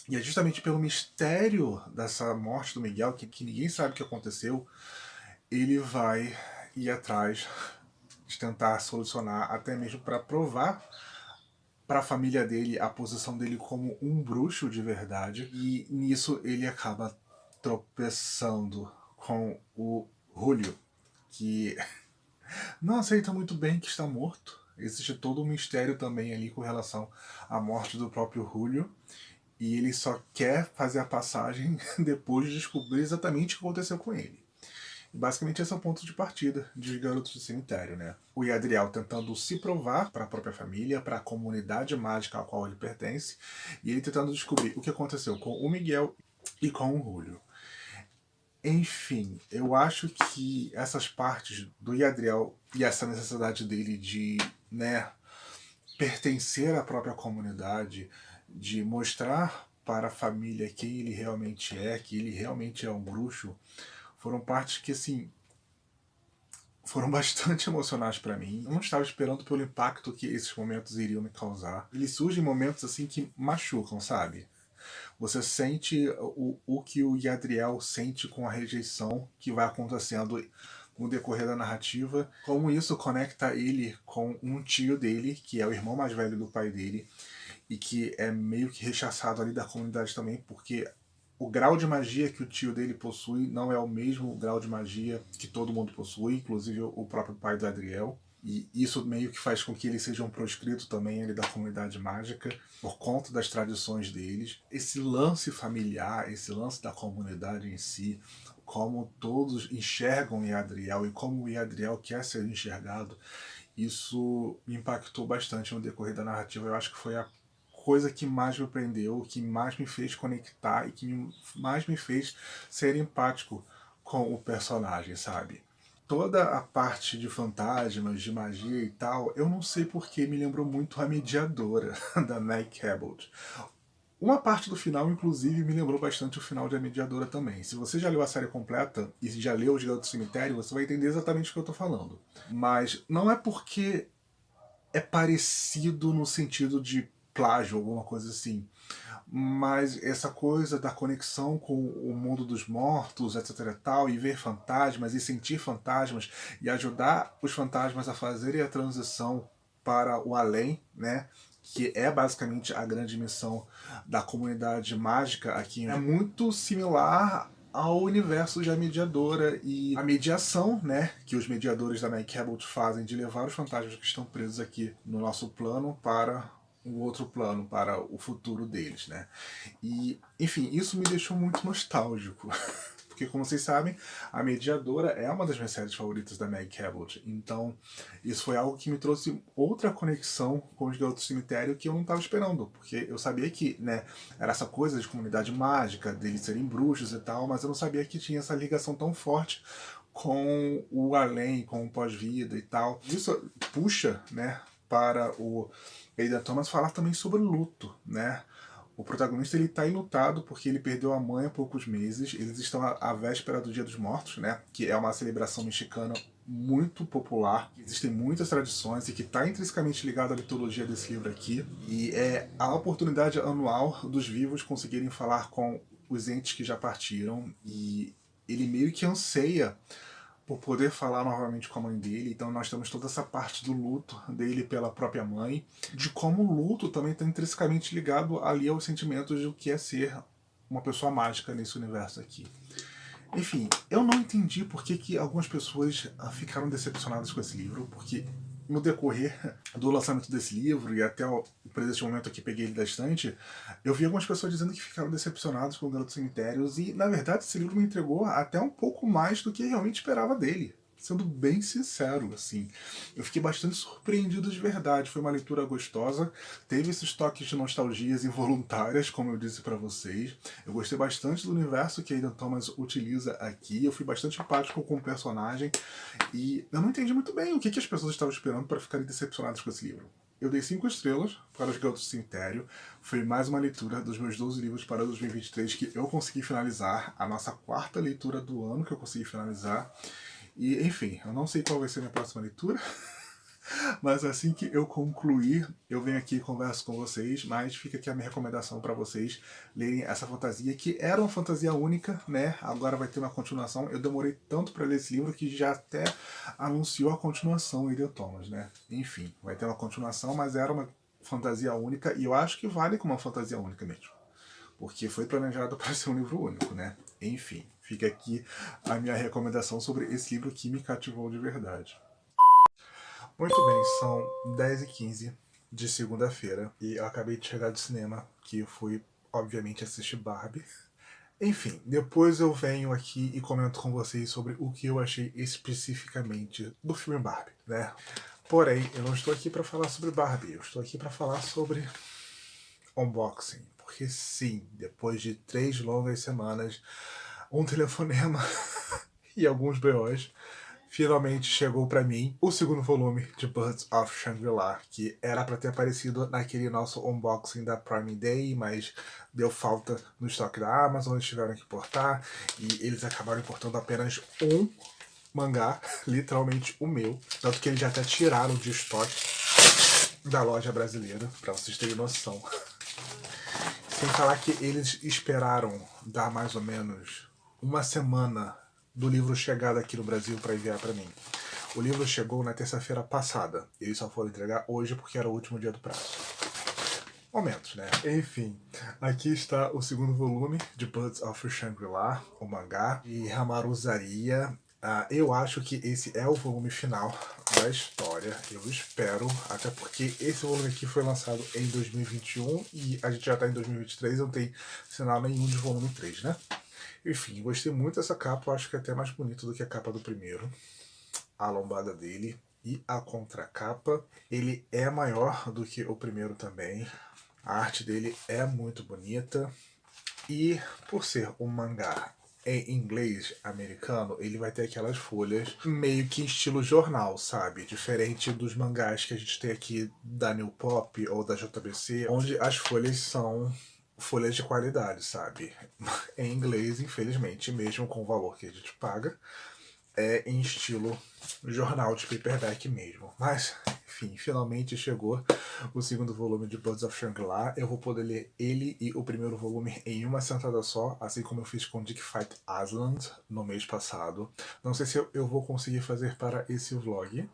[SPEAKER 1] E é justamente pelo mistério dessa morte do Miguel, que ninguém sabe o que aconteceu, ele vai ir atrás de tentar solucionar, até mesmo para provar para a família dele a posição dele como um bruxo de verdade. E nisso ele acaba tropeçando com o Julio, que não aceita muito bem que está morto. Existe todo um mistério também ali com relação à morte do próprio Julio. E ele só quer fazer a passagem depois de descobrir exatamente o que aconteceu com ele. Basicamente esse é o ponto de partida de Garotos do Cemitério, né? O Yadriel tentando se provar para a própria família, para a comunidade mágica à qual ele pertence, e ele tentando descobrir o que aconteceu com o Miguel e com o Julio. Enfim, eu acho que essas partes do Yadriel e essa necessidade dele de, né, pertencer à própria comunidade, de mostrar para a família quem ele realmente é, que ele realmente é um bruxo, foram partes que, assim, foram bastante emocionais para mim. Eu não estava esperando pelo impacto que esses momentos iriam me causar. Eles surgem em momentos, assim, que machucam, sabe? Você sente o que o Yadriel sente com a rejeição que vai acontecendo no decorrer da narrativa, como isso conecta ele com um tio dele, que é o irmão mais velho do pai dele, e que é meio que rechaçado ali da comunidade também, porque o grau de magia que o tio dele possui não é o mesmo grau de magia que todo mundo possui, inclusive o próprio pai do Adriel. E isso meio que faz com que eles sejam proscritos também ali da comunidade mágica, por conta das tradições deles. Esse lance familiar, esse lance da comunidade em si, como todos enxergam o Yadriel e como o Yadriel quer ser enxergado, isso me impactou bastante no decorrer da narrativa. Eu acho que foi a coisa que mais me prendeu, que mais me fez conectar e que mais me fez ser empático com o personagem, sabe? Toda a parte de fantasmas, de magia e tal, eu não sei porque me lembrou muito a Mediadora da Meg Cabot. Uma parte do final, inclusive, me lembrou bastante o final de A Mediadora também. Se você já leu a série completa e já leu Os Garotos do Cemitério, você vai entender exatamente o que eu tô falando. Mas não é porque é parecido no sentido de plágio, alguma coisa assim. Mas essa coisa da conexão com o mundo dos mortos, etc e tal, e ver fantasmas, e sentir fantasmas, e ajudar os fantasmas a fazerem a transição para o além, né? Que é basicamente a grande missão da comunidade mágica aqui, é muito similar ao universo de A Mediadora e a mediação, né, que os mediadores da Meg Cabot fazem de levar os fantasmas que estão presos aqui no nosso plano para o outro plano, para o futuro deles, né. E, enfim, isso me deixou muito nostálgico. Porque, como vocês sabem, A Mediadora é uma das minhas séries favoritas da Meg Cabot. Então, isso foi algo que me trouxe outra conexão com os Garotos do Cemitério que eu não estava esperando. Porque eu sabia que, né, era essa coisa de comunidade mágica, deles serem bruxos e tal, mas eu não sabia que tinha essa ligação tão forte com o além, com o pós-vida e tal. Isso puxa, né, para o Aidan Thomas falar também sobre luto, né? O protagonista ele está enlutado porque ele perdeu a mãe há poucos meses. Eles estão à véspera do Dia dos Mortos, né? Que é uma celebração mexicana muito popular. Existem muitas tradições e que está intrinsecamente ligado à mitologia desse livro aqui. E é a oportunidade anual dos vivos conseguirem falar com os entes que já partiram. E ele meio que anseia por poder falar novamente com a mãe dele. Então nós temos toda essa parte do luto dele pela própria mãe, de como o luto também está intrinsecamente ligado ali aos sentimentos do que é ser uma pessoa mágica nesse universo aqui. Enfim, eu não entendi por que algumas pessoas ficaram decepcionadas com esse livro, porque no decorrer do lançamento desse livro e até o presente momento que peguei ele da estante, eu vi algumas pessoas dizendo que ficaram decepcionadas com o Garotos Cemitérios e, na verdade, esse livro me entregou até um pouco mais do que eu realmente esperava dele. Sendo bem sincero, assim. Eu fiquei bastante surpreendido de verdade. Foi uma leitura gostosa. Teve esses toques de nostalgias involuntárias, como eu disse pra vocês. Eu gostei bastante do universo que Aidan Thomas utiliza aqui. Eu fui bastante empático com o personagem. E eu não entendi muito bem o que as pessoas estavam esperando para ficarem decepcionadas com esse livro. Eu dei 5 estrelas para Os Garotos do Cemitério. Foi mais uma leitura dos meus 12 livros para 2023 que eu consegui finalizar. A nossa 4ª leitura do ano que eu consegui finalizar. E, enfim, eu não sei qual vai ser a minha próxima leitura. Mas assim que eu concluir, eu venho aqui e converso com vocês, mas fica aqui a minha recomendação para vocês lerem essa fantasia, que era uma fantasia única, né? Agora vai ter uma continuação. Eu demorei tanto para ler esse livro que já até anunciou a continuação, Ilha Thomas, né? Enfim, vai ter uma continuação, mas era uma fantasia única, e eu acho que vale como uma fantasia única mesmo. Porque foi planejado para ser um livro único, né? Enfim, fica aqui a minha recomendação sobre esse livro que me cativou de verdade. Muito bem, são 10h15 de segunda-feira e eu acabei de chegar do cinema, que eu fui, obviamente, assistir Barbie. Enfim, depois eu venho aqui e comento com vocês sobre o que eu achei especificamente do filme Barbie, né? Porém, eu não estou aqui para falar sobre Barbie, eu estou aqui para falar sobre unboxing. Porque sim, depois de 3 longas semanas, um telefonema e alguns BOs, finalmente chegou pra mim o segundo volume de Birds of Shangri-La, que era pra ter aparecido naquele nosso unboxing da Prime Day, mas deu falta no estoque da Amazon, eles tiveram que importar, e eles acabaram importando apenas um mangá, literalmente o meu, tanto que eles já até tiraram de estoque da loja brasileira, pra vocês terem noção. Sem falar que eles esperaram dar mais ou menos uma semana do livro chegar aqui no Brasil para enviar para mim. O livro chegou na terça-feira passada. Eles só foram entregar hoje porque era o último dia do prazo. Momentos, né? Enfim, aqui está o segundo volume de Birds of Shangri-La, o mangá, e Hamaru Zaria. Eu acho que esse é o volume final da história, eu espero, até porque esse volume aqui foi lançado em 2021 e a gente já está em 2023, não tem sinal nenhum de volume 3, né? Enfim, gostei muito dessa capa, eu acho que é até mais bonito do que a capa do primeiro. A lombada dele e a contracapa. Ele é maior do que o primeiro também. A arte dele é muito bonita. E por ser um mangá em inglês americano, ele vai ter aquelas folhas meio que em estilo jornal, sabe? Diferente dos mangás que a gente tem aqui da New Pop ou da JBC, onde as folhas são folhas de qualidade, sabe? Em inglês, infelizmente, mesmo com o valor que a gente paga, é em estilo jornal de paperback mesmo. Mas, enfim, finalmente chegou o segundo volume de Birds of Shangri-La. Eu vou poder ler ele e o primeiro volume em uma sentada só, assim como eu fiz com Dick Fight Asland no mês passado. Não sei se eu vou conseguir fazer para esse vlog,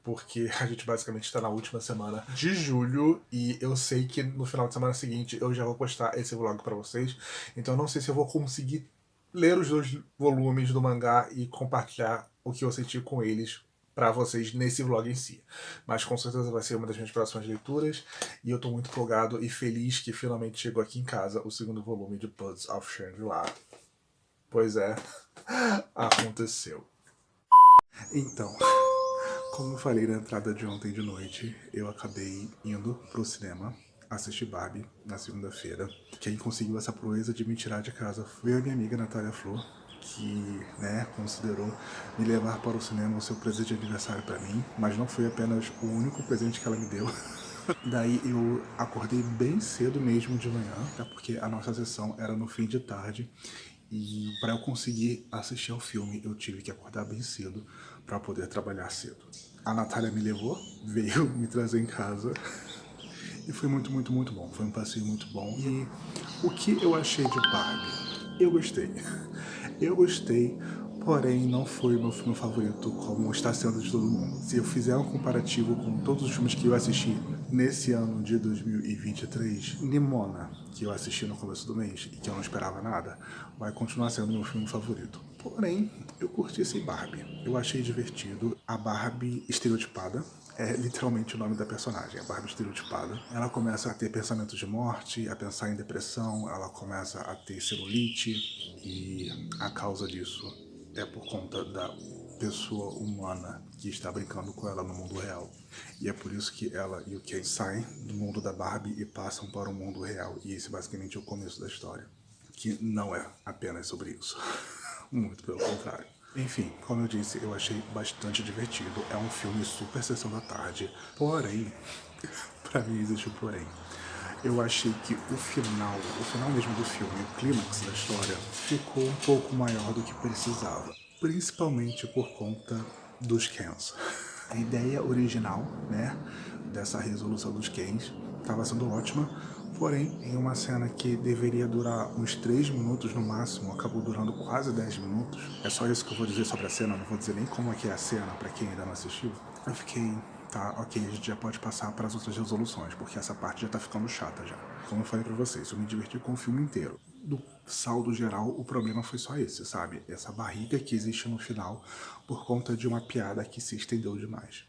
[SPEAKER 1] porque a gente basicamente está na última semana de julho e eu sei que no final de semana seguinte eu já vou postar esse vlog para vocês, então não sei se eu vou conseguir ler os 2 volumes do mangá e compartilhar o que eu senti com eles para vocês nesse vlog em si. Mas com certeza vai ser uma das minhas próximas leituras e eu tô muito empolgado e feliz que finalmente chegou aqui em casa o segundo volume de Birds of Shangri-La. Pois é, aconteceu. Então, como eu falei na entrada de ontem de noite, eu acabei indo pro cinema assistir Barbie na segunda-feira. Quem conseguiu essa proeza de me tirar de casa foi a minha amiga Natália Flor, que, né, considerou me levar para o cinema o seu presente de aniversário para mim, mas não foi apenas o único presente que ela me deu. Daí eu acordei bem cedo mesmo de manhã, até porque a nossa sessão era no fim de tarde. E para eu conseguir assistir ao filme, eu tive que acordar bem cedo para poder trabalhar cedo. A Natália me levou, veio me trazer em casa e foi muito, muito, muito bom. Foi um passeio muito bom. E o que eu achei de Barbie? Eu gostei. Eu gostei, porém não foi o meu filme favorito como está sendo de todo mundo. Se eu fizer um comparativo com todos os filmes que eu assisti nesse ano de 2023, Nimona, que eu assisti no começo do mês e que eu não esperava nada, vai continuar sendo meu filme favorito. Porém, eu curti esse Barbie. Eu achei divertido. A Barbie estereotipada é literalmente o nome da personagem, a Barbie estereotipada. Ela começa a ter pensamentos de morte, a pensar em depressão, ela começa a ter celulite e a causa disso é por conta da pessoa humana que está brincando com ela no mundo real. E é por isso que ela e o Ken saem do mundo da Barbie e passam para o mundo real. E esse basicamente é o começo da história, que não é apenas sobre isso. Muito pelo contrário. Enfim, como eu disse, eu achei bastante divertido. É um filme super sessão da tarde. Porém, Pra mim existe um porém. Eu achei que o final mesmo do filme, o clímax da história, ficou um pouco maior do que precisava. Principalmente por conta dos Kens. A ideia original, né, dessa resolução dos Kens estava sendo ótima, porém, em uma cena que deveria durar uns 3 minutos no máximo, acabou durando quase 10 minutos. É só isso que eu vou dizer sobre a cena, não vou dizer nem como é que é a cena pra quem ainda não assistiu. Eu fiquei, tá, ok, a gente já pode passar para as outras resoluções, porque essa parte já tá ficando chata já. Como eu falei pra vocês, eu me diverti com o filme inteiro. Do saldo geral, o problema foi só esse, sabe? Essa barriga que existe no final por conta de uma piada que se estendeu demais.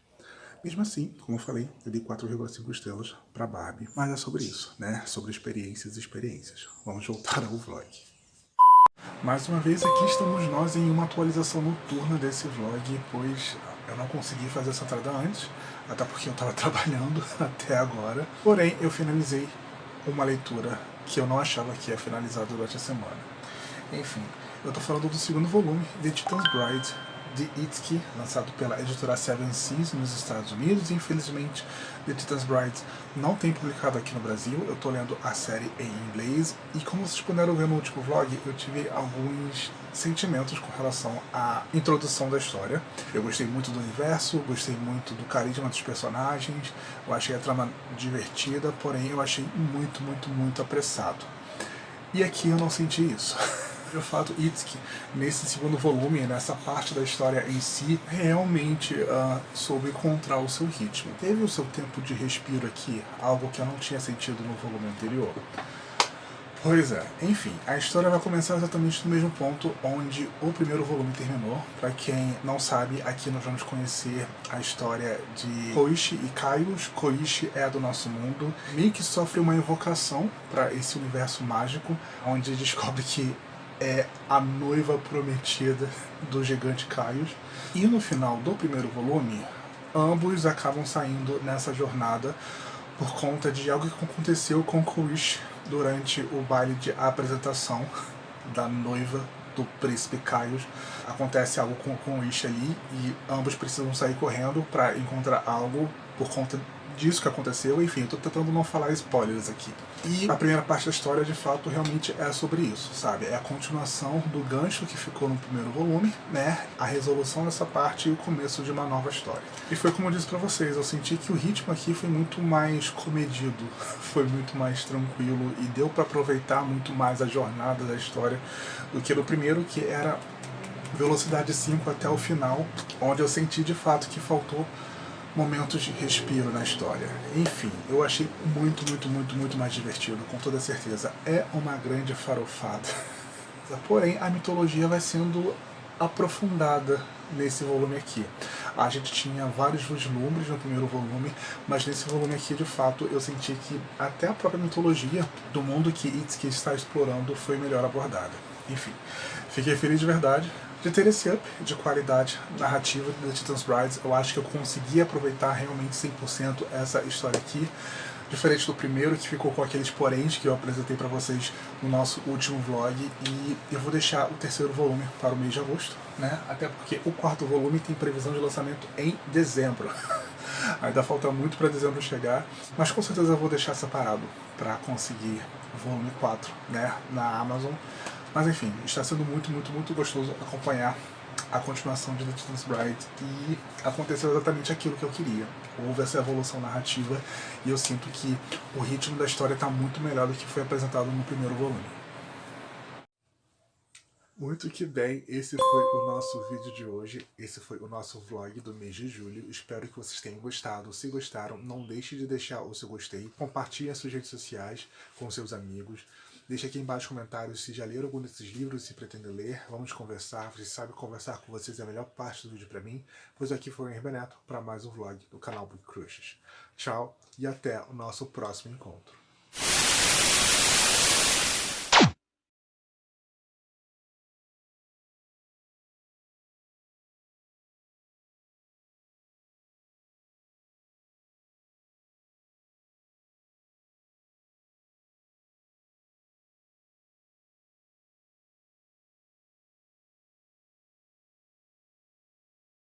[SPEAKER 1] Mesmo assim, como eu falei, eu dei 4,5 estrelas pra Barbie. Mas é sobre isso, né? Sobre experiências e experiências. Vamos voltar ao vlog. Mais uma vez, aqui estamos nós em uma atualização noturna desse vlog, pois eu não consegui fazer essa entrada antes, até porque eu estava trabalhando até agora. Porém, eu finalizei uma leitura que eu não achava que ia finalizar durante a semana. Enfim, eu tô falando do segundo volume, The Titan's Bride, de Itsuki, lançado pela editora Seven Seas nos Estados Unidos. Infelizmente, The Titan's Bride não tem publicado aqui no Brasil. Eu tô lendo a série em inglês e, como vocês puderam ver no último vlog, eu tive alguns sentimentos com relação à introdução da história. Eu gostei muito do universo, gostei muito do carisma dos personagens, eu achei a trama divertida, porém eu achei muito apressado. E aqui eu não senti isso. De fato, Itsuki, nesse segundo volume, nessa parte da história em si, realmente soube encontrar o seu ritmo. Teve o seu tempo de respiro aqui, algo que eu não tinha sentido no volume anterior. Pois é, enfim, a história vai começar exatamente no mesmo ponto onde o primeiro volume terminou. Pra quem não sabe, aqui nós vamos conhecer a história de Koichi e Kaios. Koichi é do nosso mundo, meio que sofre uma invocação para esse universo mágico, onde descobre que é a noiva prometida do gigante Kaios. E no final do primeiro volume, ambos acabam saindo nessa jornada por conta de algo que aconteceu com Koichi durante o baile de apresentação da noiva do príncipe Kaios. Acontece algo com Koichi ali e ambos precisam sair correndo para encontrar algo por conta disso que aconteceu. Enfim, eu tô tentando não falar spoilers aqui. E a primeira parte da história, de fato, realmente é sobre isso, sabe? É a continuação do gancho que ficou no primeiro volume, né? A resolução dessa parte e o começo de uma nova história. E foi como eu disse pra vocês, eu senti que o ritmo aqui foi muito mais comedido, foi muito mais tranquilo e deu pra aproveitar muito mais a jornada da história do que no primeiro, que era velocidade 5 até o final, onde eu senti de fato que faltou momentos de respiro na história. Enfim, eu achei muito mais divertido, com toda certeza. É uma grande farofada. Porém, a mitologia vai sendo aprofundada nesse volume aqui. A gente tinha vários vislumbres no primeiro volume, mas nesse volume aqui, de fato, eu senti que até a própria mitologia do mundo que Itsuki está explorando foi melhor abordada. Enfim, fiquei feliz de verdade de ter esse up de qualidade narrativa do The Titan's Bride. Eu acho que eu consegui aproveitar realmente 100% essa história aqui, diferente do primeiro, que ficou com aqueles poréns que eu apresentei para vocês no nosso último vlog. E eu vou deixar o terceiro volume para o mês de agosto, né? Até porque o quarto volume tem previsão de lançamento em dezembro. Ainda falta muito para dezembro chegar, mas com certeza eu vou deixar separado para conseguir o volume 4, né, na Amazon. Mas enfim, está sendo muito gostoso acompanhar a continuação de The Titan's Bride e aconteceu exatamente aquilo que eu queria. Houve essa evolução narrativa e eu sinto que o ritmo da história está muito melhor do que foi apresentado no primeiro volume. Muito que bem, esse foi o nosso vídeo de hoje, esse foi o nosso vlog do mês de julho. Espero que vocês tenham gostado. Se gostaram, não deixe de deixar o seu gostei, compartilhe as suas redes sociais com seus amigos. Deixe aqui embaixo comentários se já leram algum desses livros e se pretende ler. Vamos conversar. Vocês sabem que conversar com vocês é a melhor parte do vídeo para mim. Pois aqui foi o Henrique Beneto para mais um vlog do canal Book Crushes. Tchau e até o nosso próximo encontro.